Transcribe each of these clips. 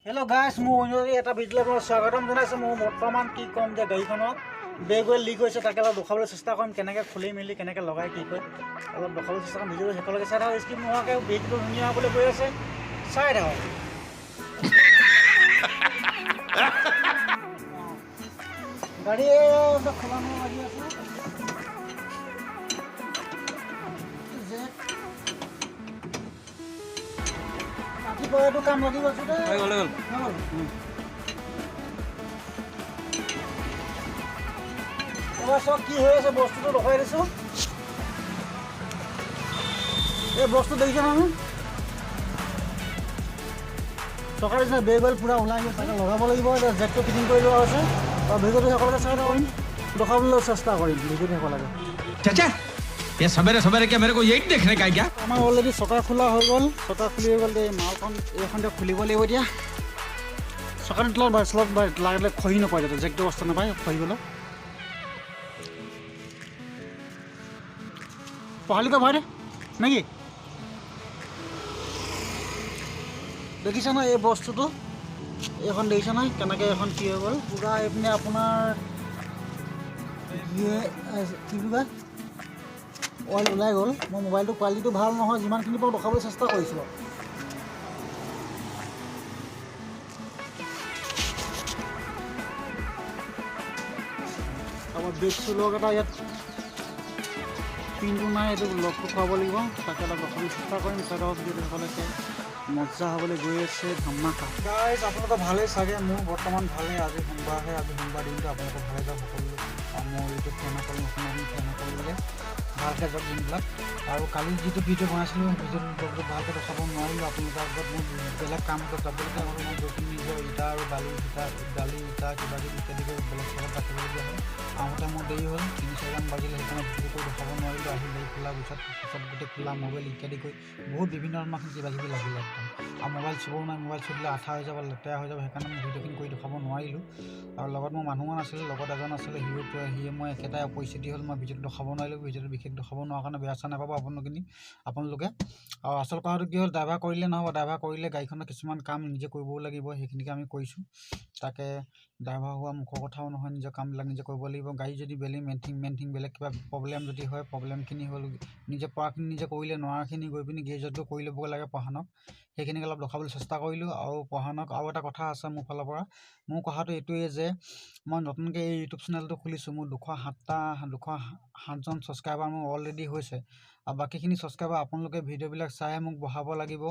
Hello guys मैं এটা video' আপোনাক স্বাগতম জনাইছোঁ। মই বৰ্তমান কি ক'ম যে গাড়ীখনৰ ব্ৰেক অইল লিক হৈছে, তাকে অলপ দেখাবলৈ চেষ্টা কৰিম কেনেকৈ খুলি মেলি কেনেকৈ লগাই কি কৰে অলপ দেখাবলৈ চেষ্টা কৰিম। ভিডিঅ'টো শেষলৈকে চাই থাকক, স্কিপ নোহোৱাকৈ। ব্ৰেকটো ধুনীয়া হ'বলৈ গৈ আছে, চাই থাকক। গাড়ী খোলা মেলা লাগি আছে। ৰাতিপুৱা কাম লাগি গৈছোঁ দেই। এবাৰ চব কি হৈ আছে বস্তুটো দেখাই দিছোঁ। এই বস্তু দেখিছে নহয়, চকাৰ নিচিনা ব্ৰেক অইল পূৰা ওলাই গৈছে, তাকে লগাব লাগিব। এতিয়া জেকটো ফিটিং কৰি লোৱা হৈছে আৰু ভিডিঅ'টো শেষলৈকে চাই কৰিম, দেখাবলৈ চেষ্টা কৰিম। ভিডিঅ'টো শেষ লাগে। ये सवेरे सवेरे क्या मेरे को यही देखने का क्या? আমাৰ অলৰেডি চকা খোলা হৈ গ'ল, চকা খুলি হৈ গ'ল। এই মালখন এইখনতে খুলিব লাগিব এতিয়া। চকাটো তলত চলত লাগিলে খহি নাপায়, যাতে জেকটো অৱস্থা নাপায় খহি গ'লে। পঢ়ালিটো ভৰাই দে নেকি? দেখিছে নহয় এই বস্তুটো, এইখন দেখিছে নহয় কেনেকৈ এখন কি হৈ গ'ল পূৰা এইপিনে আপোনাৰ কি বুলি কয় অইল ওলাই গ'ল। মোৰ মোবাইলটো কোৱালিটিটো ভাল নহয়, যিমানখিনি পাৰোঁ দেখাবলৈ চেষ্টা কৰিছোঁ। আমাৰ ব্ৰেকটো লগ এটা ইয়াত পিনটো নাই, এইটো লগটো খুৱাব লাগিব, তাকে অলপ দেখাবলৈ চেষ্টা কৰিম। চাইডলৈকে মজা হ'বলৈ গৈ আছে ধামাকা। গাইজ আপোনালোকৰ ভালেই চাগে, মোৰ বৰ্তমান ভালেই। আজি সোমবাৰহে, আজি সোমবাৰ দিনটো আপোনালোকৰ ভালে যাওক সকলো। মোৰ ইউটিউব চেনেল নতুন ভালকৈ যাওক দিনবিলাক। আৰু কালি যিটো ভিডিঅ' বনাইছিলোঁ, ভিডিঅ'টো ভালকৈ দেখাব নোৱাৰিলোঁ আপোনালোকৰ আগত। মোৰ বেলেগ কাম এটাত যাবলগীয়া হ'ল। মই গৈ পিনি নিজৰ ইটা আৰু বালি ইটা কিবা কিবি ইত্যাদি কৰি বেলেগ জেগাত ৰাখিবলগীয়া হ'ল। আহোঁতে মোৰ দেৰি হ'ল, 3-4মান বাজিলে, সেইকাৰণে ভিডিঅ' কৰি দেখাব নোৱাৰিলোঁ। আহি গাড়ী খোলাৰ পিছত গোটেই খোলা মোবাইল ইত্যাদি কৰি বহুত বিভিন্ন ধৰণৰ কিবা কিবি লাগিলে একদম। আৰু মোবাইল চুবও নাই, মোবাইল চুই দিলে আঠা হৈ যাব, লেতেৰা হৈ যাব, সেইকাৰণে মই ভিডিঅ'খিনি কৰি দেখাব নোৱাৰিলোঁ। আৰু লগত মোৰ মানুহো নাছিলে, লগত এজন আছিলে, সিয়ে মই একেটাই পৰিস্থিতি হ'ল, মই ভিডিঅ'টো দেখাব নোৱাৰিলোঁ। ভিডিঅ'টো বিশেষ দেখাব নোৱাৰা কাৰণে বেয়া চেয়া নাপাব আপোনালোকে। আৰু আচল কথাটো কি হ'ল, ড্ৰাইভাৰ কৰিলে নহ'ব, ড্ৰাইভাৰ কৰিলে গাড়ীখনৰ কিছুমান কাম নিজে কৰিবও লাগিব, সেইখিনিকে আমি কৰিছোঁ। তাকে ড্ৰাইভাৰ হোৱা মুখৰ কথাও নহয়, নিজৰ কামবিলাক নিজে কৰিব লাগিব। গাড়ী যদি মেইনথিং বেলেগ কিবা প্ৰব্লেম যদি হয়, প্ৰব্লেমখিনি হ'ল নিজে পৰাখিনি নিজে কৰিলে, নোৱাৰাখিনি গৈ পিনি গেৰেজত কৰি ল'ব লাগে পঢ়ানক। সেইখিনিকে অলপ দেখাবলৈ চেষ্টা কৰিলোঁ। আৰু পঢ়ানক আৰু এটা কথা আছে মোৰ ফালৰ পৰা। মোৰ কথাটো এইটোৱেই যে মই নতুনকৈ এই ইউটিউব চেনেলটো খুলিছোঁ। মোৰ 207জন ছাবস্ক্ৰাইবাৰ মোৰ অলৰেডি হৈছে। আৰু বাকীখিনি ছাবস্ক্ৰাইবাৰ আপোনালোকে ভিডিঅ'বিলাক চাই মোক বঢ়াব লাগিব।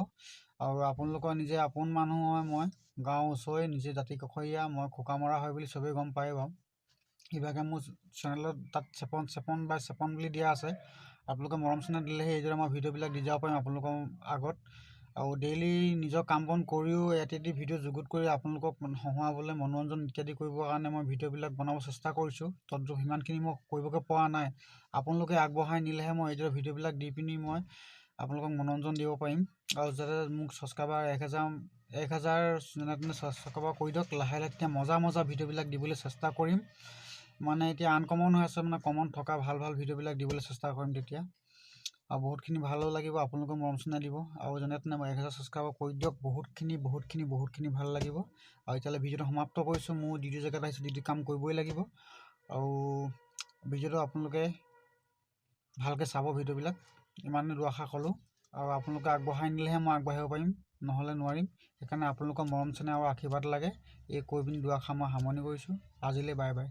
আৰু আপোনালোকৰ নিজে আপোন মানুহ হয়, মই গাঁৱৰ ওচৰৰে, নিজে জাতি কাষৰীয়া, মই খোকামৰা হয় বুলি চবেই গম পায় বাৰু। ইভাগে মোৰ চেনেলত তাত চেপন বুলি দিয়া আছে। আপোনালোকে মৰম চেনেল দিলেহে এইদৰে মই ভিডিঅ'বিলাক দি যাব পাৰিম আপোনালোকৰ আগত। আৰু ডেইলি নিজৰ কাম বন কৰিও ইয়াতে ভিডিঅ' যুগুত কৰি আপোনালোকক হহুৱাবলৈ, মনোৰঞ্জন ইত্যাদি কৰিবৰ কাৰণে মই ভিডিঅ'বিলাক বনাব চেষ্টা কৰিছোঁ। তদ্ৰুপ সিমানখিনি মই কৰিবগৈ পৰা নাই। আপোনালোকে আগবঢ়াই নিলেহে মই এইদৰে ভিডিঅ'বিলাক দি পিনি মই আপোনালোকক মনোৰঞ্জন দিব পাৰিম। আৰু যাতে মোক ছাবস্ক্ৰাইবাৰ 1000 যেনে তেনে ছাবস্ক্ৰাইবাৰ কৰি দিয়ক। লাহে লাহে তেতিয়া মজা ভিডিঅ'বিলাক দিবলৈ চেষ্টা কৰিম। মানে এতিয়া আনকমন হৈ আছে, মানে কমন থকা ভাল ভিডিঅ'বিলাক দিবলৈ চেষ্টা কৰিম তেতিয়া। আৰু বহুতখিনি ভালো লাগিব, আপোনালোকে মৰম চেনেহ দিব। আৰু যেনে তেনে 1000 ছাবস্ক্ৰাইবাৰ কৰি দিয়ক, বহুতখিনি ভাল লাগিব। আৰু এতিয়ালৈ ভিডিঅ'টো সমাপ্ত কৰিছোঁ। মোৰ ডিউটি জেগাত আহিছোঁ, ডিউটি কাম কৰিবই লাগিব। আৰু ভিডিঅ'টো আপোনালোকে ভালকৈ চাব, ভিডিঅ'বিলাক ইমানে দুআশা কৰোঁ। আৰু আপোনালোকে আগবঢ়াই নিলেহে মই আগবাঢ়িব পাৰিম, নহ'লে নোৱাৰিম। সেইকাৰণে আপোনালোকৰ মৰম চেনেহ আৰু আশীৰ্বাদ লাগে। এই কৈ পিনি দুআশা মই সামৰণি কৰিছোঁ। আজিলৈ বাই বাই।